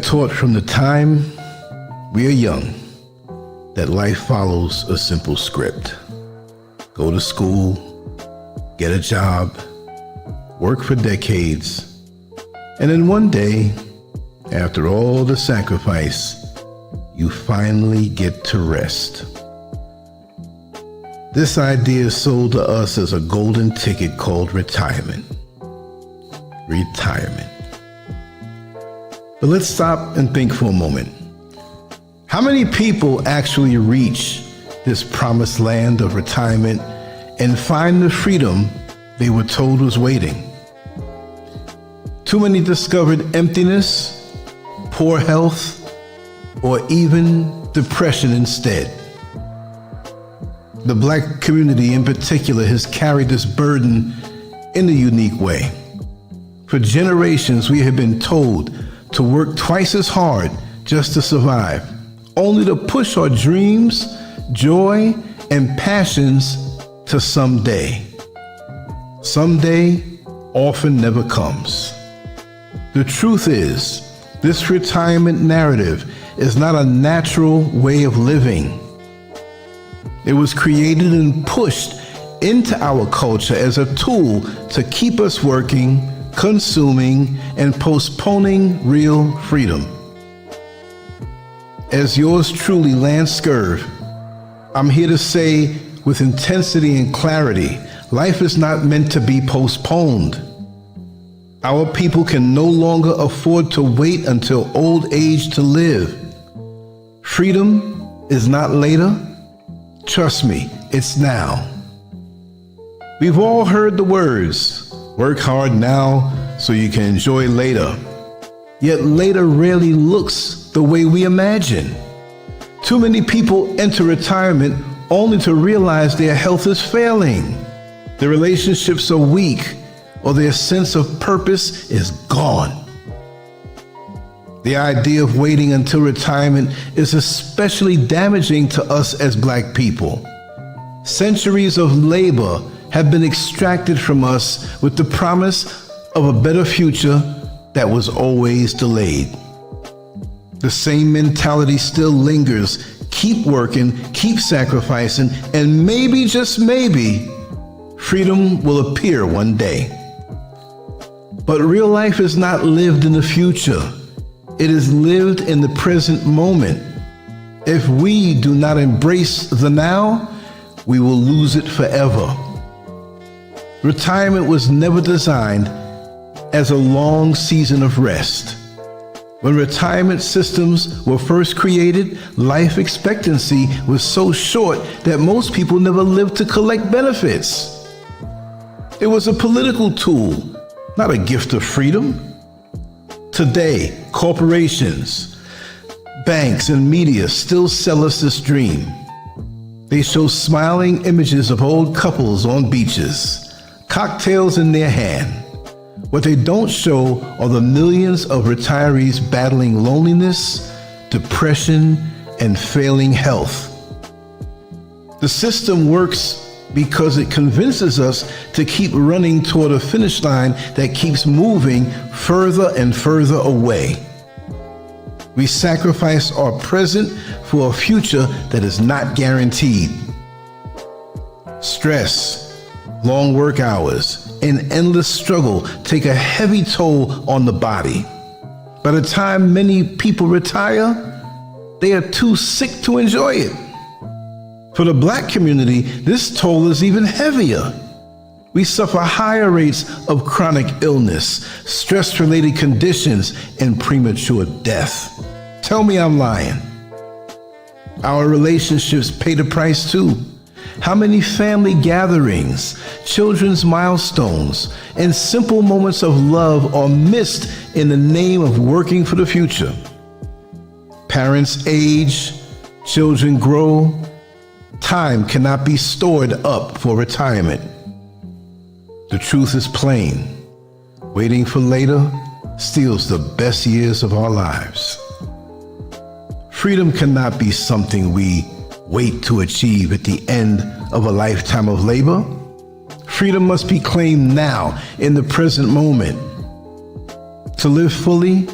taught from the time we are young that life follows a simple script. Go to school, get a job, work for decades, and then one day, after all the sacrifice, you finally get to rest. This idea is sold to us as a golden ticket called retirement. Retirement. But let's stop and think for a moment. How many people actually reach this promised land of retirement and find the freedom they were told was waiting? Too many discovered emptiness, poor health, or even depression instead. The Black community in particular has carried this burden in a unique way. For generations, we have been told to work twice as hard just to survive, only to push our dreams, joy, and passions to someday. Someday often never comes. The truth is, this retirement narrative is not a natural way of living. It was created and pushed into our culture as a tool to keep us working, consuming, and postponing real freedom. As yours truly, Lancescurv, I'm here to say with intensity and clarity, life is not meant to be postponed. Our people can no longer afford to wait until old age to live. Freedom is not later. Trust me, it's now. We've all heard the words, work hard now so you can enjoy later. Yet later rarely looks the way we imagine. Too many people enter retirement only to realize their health is failing, their relationships are weak, or their sense of purpose is gone. The idea of waiting until retirement is especially damaging to us as Black people. Centuries of labor have been extracted from us with the promise of a better future that was always delayed. The same mentality still lingers. Keep working, keep sacrificing, and maybe, just maybe, freedom will appear one day. But real life is not lived in the future. It is lived in the present moment. If we do not embrace the now, we will lose it forever. Retirement was never designed as a long season of rest. When retirement systems were first created, life expectancy was so short that most people never lived to collect benefits. It was a political tool, not a gift of freedom. Today, corporations, banks, and media still sell us this dream. They show smiling images of old couples on beaches, cocktails in their hand. What they don't show are the millions of retirees battling loneliness, depression, and failing health. The system works because it convinces us to keep running toward a finish line that keeps moving further and further away. We sacrifice our present for a future that is not guaranteed. Stress, long work hours, and endless struggle take a heavy toll on the body. By the time many people retire, they are too sick to enjoy it. For the Black community, this toll is even heavier. We suffer higher rates of chronic illness, stress-related conditions, and premature death. Tell me I'm lying. Our relationships pay the price too. How many family gatherings, children's milestones, and simple moments of love are missed in the name of working for the future? Parents age, children grow. Time cannot be stored up for retirement. The truth is plain. Waiting for later steals the best years of our lives. Freedom cannot be something we wait to achieve at the end of a lifetime of labor. Freedom must be claimed now in the present moment. To live fully,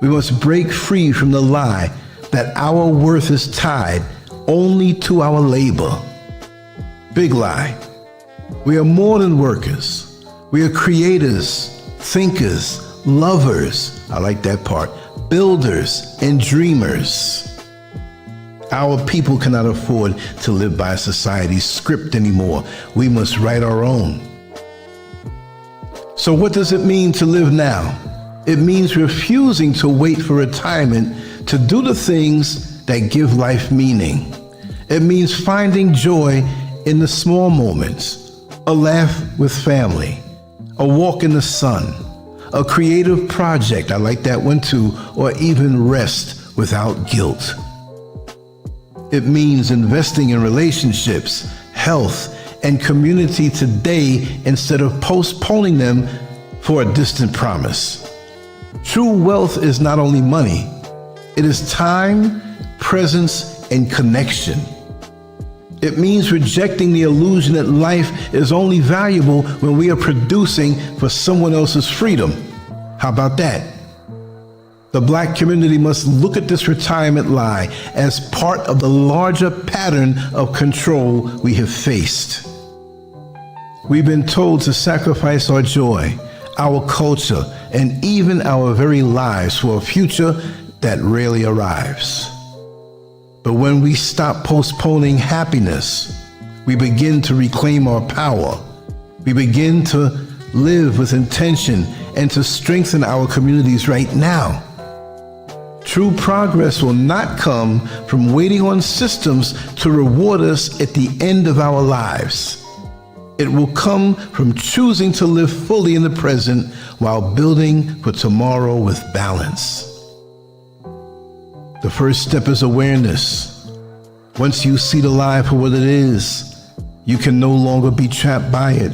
We must break free from the lie that our worth is tied only to our labor. Big lie. We are more than workers. We are creators, thinkers, lovers, I like that part, builders, and dreamers. Our people cannot afford to live by society's script anymore. We must write our own. So what does it mean to live now? It means refusing to wait for retirement to do the things that give life meaning. It means finding joy in the small moments, a laugh with family, a walk in the sun, a creative project, I like that one too, or even rest without guilt. It means investing in relationships, health, and community today instead of postponing them for a distant promise. True wealth is not only money, it is time, presence, and connection. It means rejecting the illusion that life is only valuable when we are producing for someone else's freedom. How about that? The Black community must look at this retirement lie as part of the larger pattern of control we have faced. We've been told to sacrifice our joy, our culture, and even our very lives for a future that rarely arrives. But when we stop postponing happiness, we begin to reclaim our power. We begin to live with intention and to strengthen our communities right now. True progress will not come from waiting on systems to reward us at the end of our lives. It will come from choosing to live fully in the present while building for tomorrow with balance. The first step is awareness. Once you see the lie for what it is, you can no longer be trapped by it.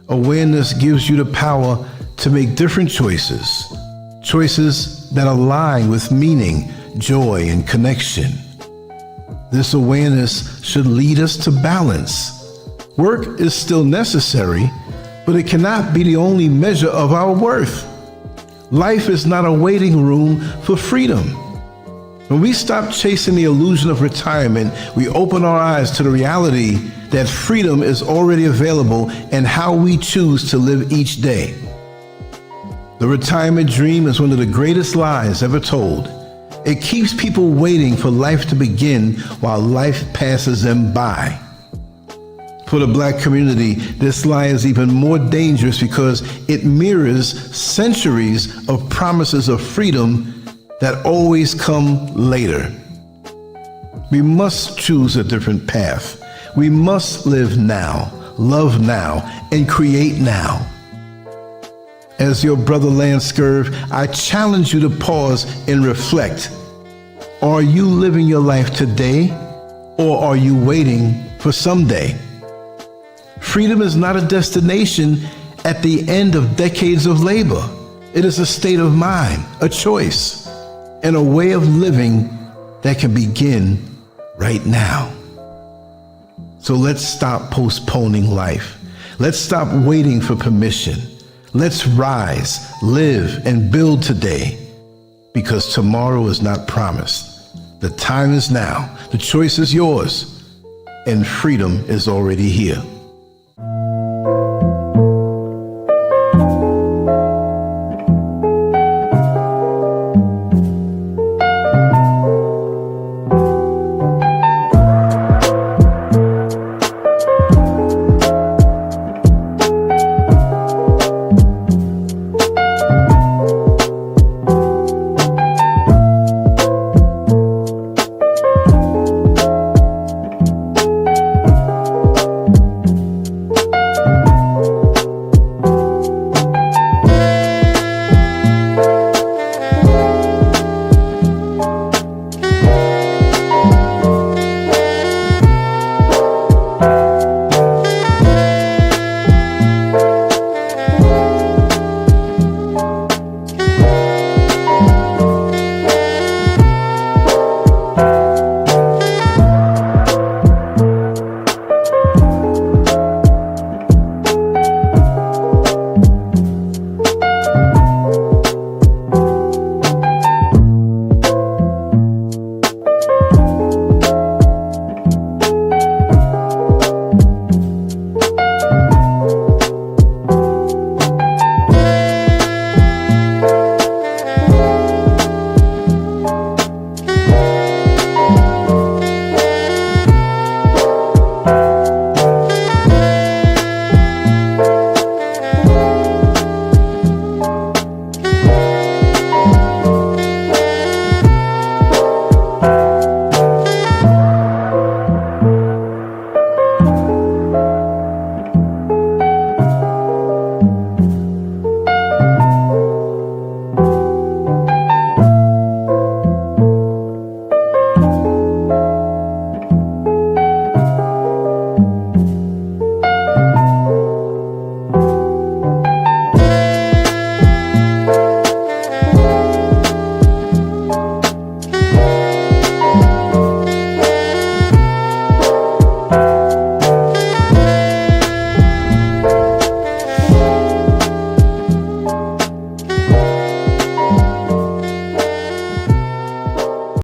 Awareness gives you the power to make different choices, choices that align with meaning, joy, and connection. This awareness should lead us to balance. Work is still necessary, but it cannot be the only measure of our worth. Life is not a waiting room for freedom. When we stop chasing the illusion of retirement, we open our eyes to the reality that freedom is already available and how we choose to live each day. The retirement dream is one of the greatest lies ever told. It keeps people waiting for life to begin while life passes them by. For the Black community, this lie is even more dangerous because it mirrors centuries of promises of freedom that always come later. We must choose a different path. We must live now, love now, and create now. As your brother Lancescurv, I challenge you to pause and reflect. Are you living your life today, or are you waiting for someday? Freedom is not a destination at the end of decades of labor. It is a state of mind, a choice, and a way of living that can begin right now. So let's stop postponing life. Let's stop waiting for permission. Let's rise, live, and build today, because tomorrow is not promised. The time is now. The choice is yours, and freedom is already here.